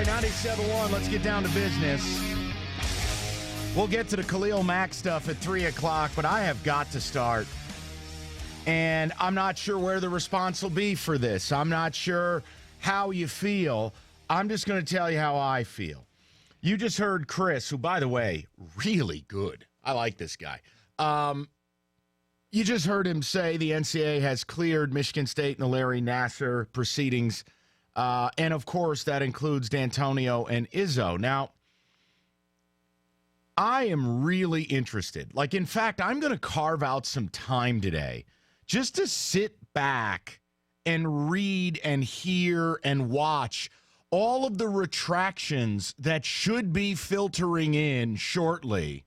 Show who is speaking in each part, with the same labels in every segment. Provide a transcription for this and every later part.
Speaker 1: right, 97.1, let's get down to business. We'll get to the Khalil Mack stuff at 3 o'clock, but I have got to start. And I'm not sure where the response will be for this. I'm not sure how you feel. I'm just going to tell you how I feel. You just heard Chris, who, by the way, really good. I like this guy. You just heard him say the NCAA has cleared Michigan State and the Larry Nassar proceedings. And, of course, that includes D'Antonio and Izzo. Now, I am really interested. Like, in fact, I'm going to carve out some time today just to sit back and read and hear and watch all of the retractions that should be filtering in shortly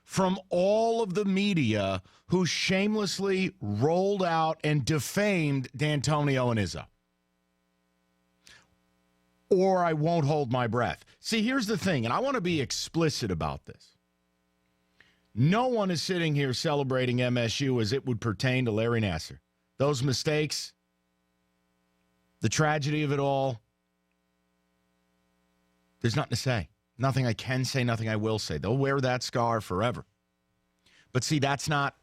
Speaker 1: from all of the media who shamelessly rolled out and defamed D'Antonio and Izzo. Or I won't hold my breath. See, here's the thing, and I want to be explicit about this. No one is sitting here celebrating MSU as it would pertain to Larry Nassar. Those mistakes, the tragedy of it all, there's nothing to say. Nothing I can say, nothing I will say. They'll wear that scar forever. But see, that's not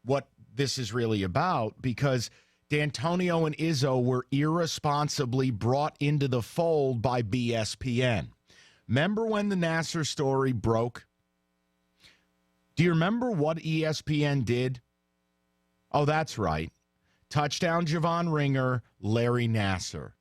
Speaker 1: what this is really about, because D'Antonio and Izzo were irresponsibly brought into the fold by BSPN. Remember when the Nassar story broke? Do you remember what ESPN did? Oh, that's right. Touchdown, Javon Ringer, Larry Nassar.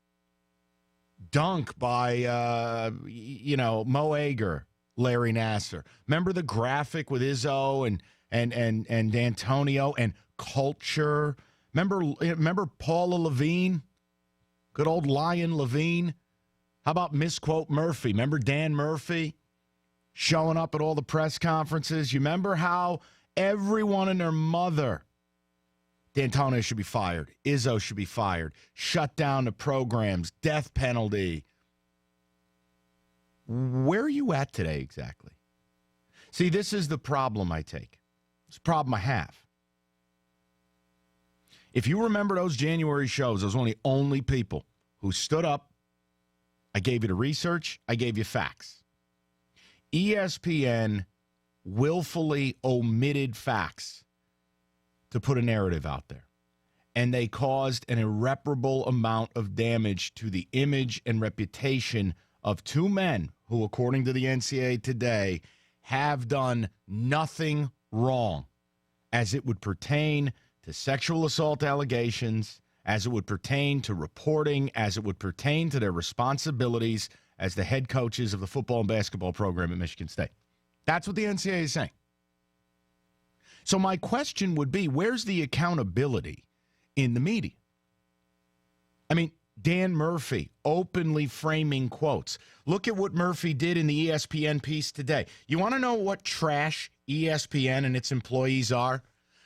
Speaker 1: Dunk by, Mo Ager, Larry Nassar. Remember the graphic with Izzo and D'Antonio and culture? Remember Paula Levine? Good old Lion Levine? How about misquote Murphy? Remember Dan Murphy showing up at all the press conferences? You remember how everyone and their mother, D'Antonio should be fired, Izzo should be fired, shut down the programs, death penalty. Where are you at today exactly? See, this is the problem I take. It's a problem I have. If you remember those January shows, those were the only people who stood up. I gave you the research. I gave you facts. ESPN willfully omitted facts to put a narrative out there. And they caused an irreparable amount of damage to the image and reputation of two men who, according to the NCAA today, have done nothing wrong as it would pertain to sexual assault allegations, as it would pertain to reporting, as it would pertain to their responsibilities as the head coaches of the football and basketball program at Michigan State. That's what the NCAA is saying. So my question would be, where's the accountability in the media? I mean, Dan Murphy openly framing quotes. Look at what Murphy did in the ESPN piece today. You want to know what trash ESPN and its employees are?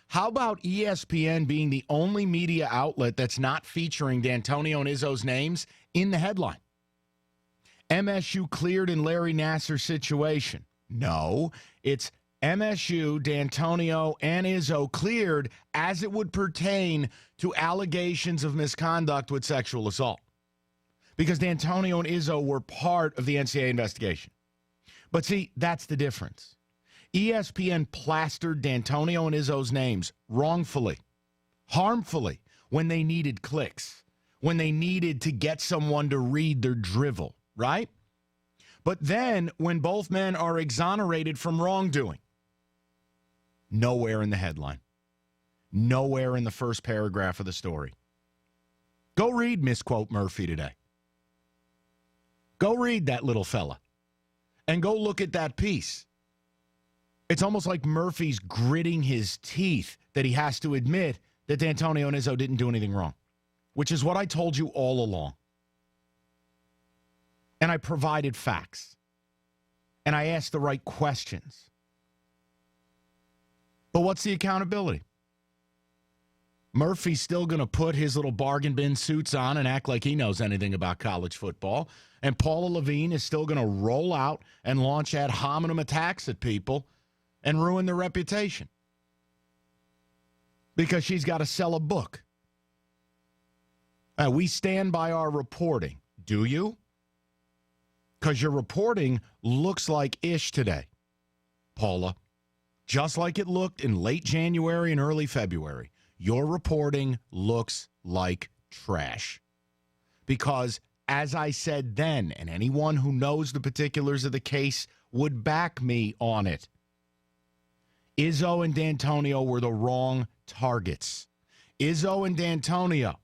Speaker 1: How about ESPN being the only media outlet that's not featuring D'Antonio and Izzo's names in the headline? MSU cleared in Larry Nassar situation. No, it's MSU, D'Antonio, and Izzo cleared as it would pertain to allegations of misconduct with sexual assault. Because D'Antonio and Izzo were part of the NCAA investigation. But see, that's the difference. ESPN plastered D'Antonio and Izzo's names wrongfully, harmfully, when they needed clicks, when they needed to get someone to read their drivel, right? But then, when both men are exonerated from wrongdoing, nowhere in the headline, nowhere in the first paragraph of the story. Go read Misquote Murphy today. Go read that little fella. And go look at that piece. It's almost like Murphy's gritting his teeth that he has to admit that D'Antonio and Izzo didn't do anything wrong, which is what I told you all along. And I provided facts. And I asked the right questions. But what's the accountability? Murphy's still going to put his little bargain bin suits on and act like he knows anything about college football. And Paula Levine is still going to roll out and launch ad hominem attacks at people and ruin their reputation because she's got to sell a book. We stand by our reporting. Do you? because your reporting looks like ish today, Paula. Just like it looked in late January and early February. Your reporting looks like trash. Because, as I said then, and anyone who knows the particulars of the case would back me on it, Izzo and D'Antonio were the wrong targets. Izzo and D'Antonio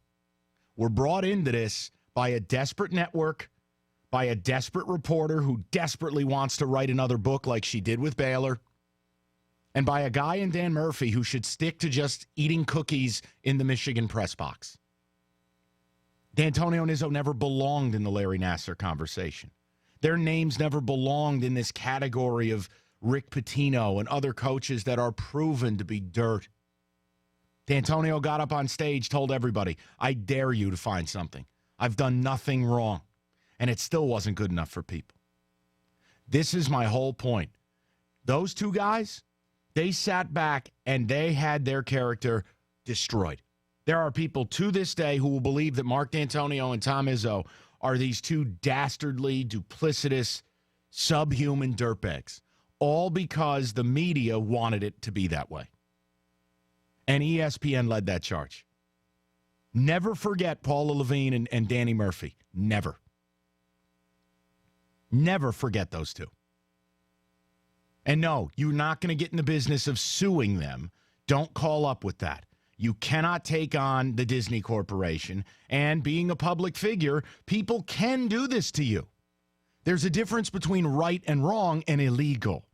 Speaker 1: were brought into this by a desperate network, by a desperate reporter who desperately wants to write another book like she did with Baylor, and by a guy in Dan Murphy who should stick to just eating cookies in the Michigan press box. D'Antonio and Izzo never belonged in the Larry Nassar conversation. Their names never belonged in this category of Rick Pitino and other coaches that are proven to be dirt. D'Antonio got up on stage, told everybody, I dare you to find something. I've done nothing wrong. And it still wasn't good enough for people. This is my whole point. Those two guys, they sat back and they had their character destroyed. There are people to this day who will believe that Mark D'Antonio and Tom Izzo are these two dastardly, duplicitous, subhuman dirtbags, all because the media wanted it to be that way. And ESPN led that charge. Never forget Paula Levine and Danny Murphy. Never. Never forget those two. And no, you're not going to get in the business of suing them. Don't call up with that. You cannot take on the Disney Corporation. And being a public figure, people can do this to you. There's a difference between right and wrong and illegal.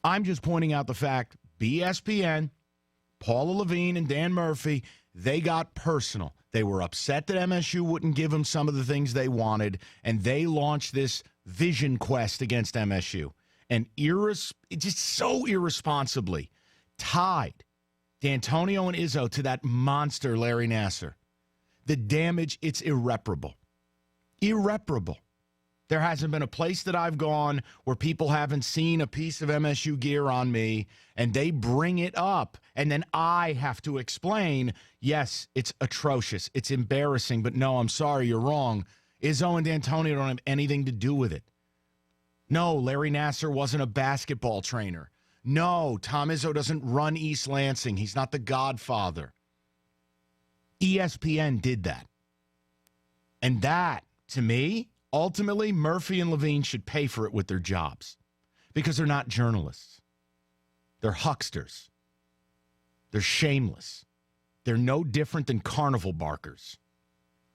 Speaker 1: I'm just pointing out the fact, ESPN, Paula Levine and Dan Murphy, they got personal. They were upset that MSU wouldn't give them some of the things they wanted, and they launched this vision quest against MSU. And just so irresponsibly tied D'Antonio and Izzo to that monster Larry Nassar. The damage, it's irreparable. Irreparable. There hasn't been a place that I've gone where people haven't seen a piece of MSU gear on me, and they bring it up, and then I have to explain, yes, it's atrocious, it's embarrassing, but no, I'm sorry, you're wrong. Izzo and D'Antonio don't have anything to do with it. No, Larry Nassar wasn't a basketball trainer. No, Tom Izzo doesn't run East Lansing. He's not the Godfather. ESPN did that. And that, to me, ultimately, Murphy and Levine should pay for it with their jobs because they're not journalists. They're hucksters. They're shameless. They're no different than carnival barkers.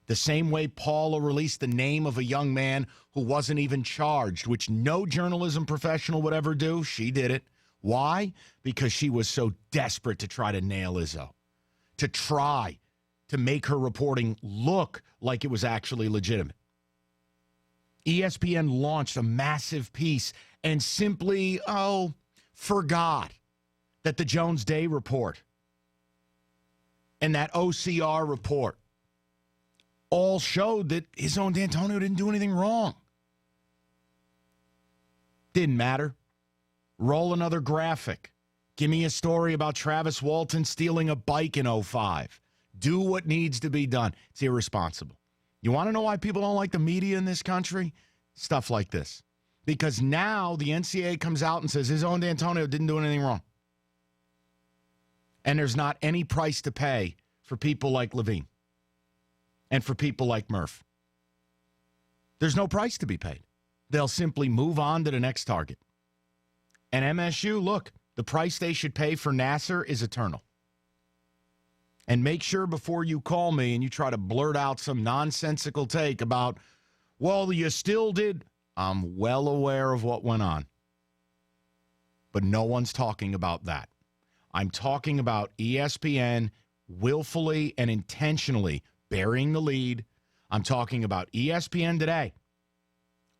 Speaker 1: The same way Paula released the name of a young man who wasn't even charged, which no journalism professional would ever do, she did it. Why? Because she was so desperate to try to nail Izzo, to try to make her reporting look like it was actually legitimate. ESPN launched a massive piece and simply, forgot that the Jones Day report and that OCR report all showed that Izzo and D'Antonio didn't do anything wrong. Didn't matter. Roll another graphic. Give me a story about Travis Walton stealing a bike in 2005. Do what needs to be done. It's irresponsible. You want to know why people don't like the media in this country? Stuff like this. Because now the NCAA comes out and says Izzo and D'Antonio didn't do anything wrong. And there's not any price to pay for people like Levine and for people like Murph. There's no price to be paid. They'll simply move on to the next target. And MSU, look, the price they should pay for Nassar is eternal. And make sure before you call me and you try to blurt out some nonsensical take about, well, you still did. I'm well aware of what went on. But no one's talking about that. I'm talking about ESPN willfully and intentionally burying the lead. I'm talking about ESPN today,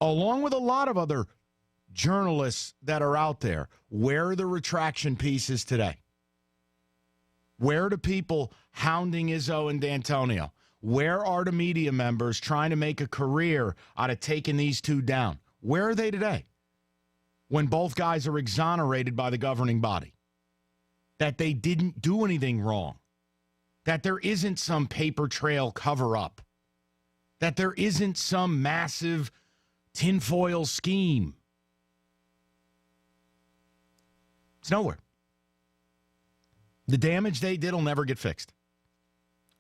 Speaker 1: along with a lot of other journalists that are out there. Where are the retraction pieces today? Where are the people hounding Izzo and D'Antonio? Where are the media members trying to make a career out of taking these two down? Where are they today when both guys are exonerated by the governing body? That they didn't do anything wrong. That there isn't some paper trail cover-up. that there isn't some massive tinfoil scheme. It's nowhere. The damage they did will never get fixed.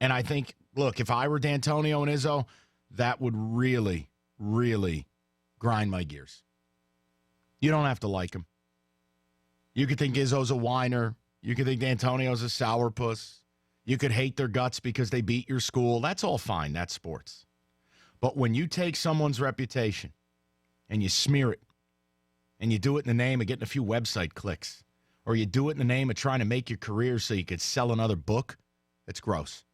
Speaker 1: And I think, look, if I were D'Antonio and Izzo, that would really, really grind my gears. You don't have to like him. You could think Izzo's a whiner. You could think D'Antonio's a sourpuss. You could hate their guts because they beat your school. That's all fine. That's sports. But when you take someone's reputation and you smear it, and you do it in the name of getting a few website clicks, or you do it in the name of trying to make your career so you could sell another book, it's gross.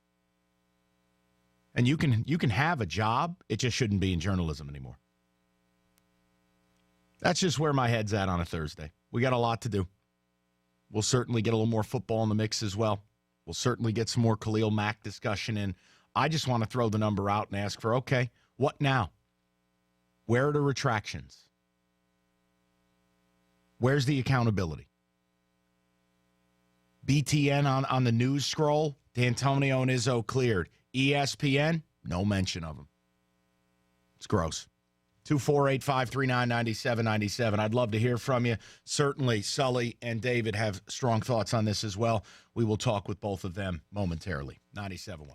Speaker 1: And you can have a job. It just shouldn't be in journalism anymore. That's just where my head's at on a Thursday. We got a lot to do. We'll certainly get a little more football in the mix as well. We'll certainly get some more Khalil Mack discussion in. I just want to throw the number out and ask for, okay, what now? Where are the retractions? Where's the accountability? BTN on the news scroll, D'Antonio and Izzo cleared. ESPN, no mention of them. It's gross. 248-539-9797. I'd love to hear from you. Certainly, Sully and David have strong thoughts on this as well. We will talk with both of them momentarily. 97.1.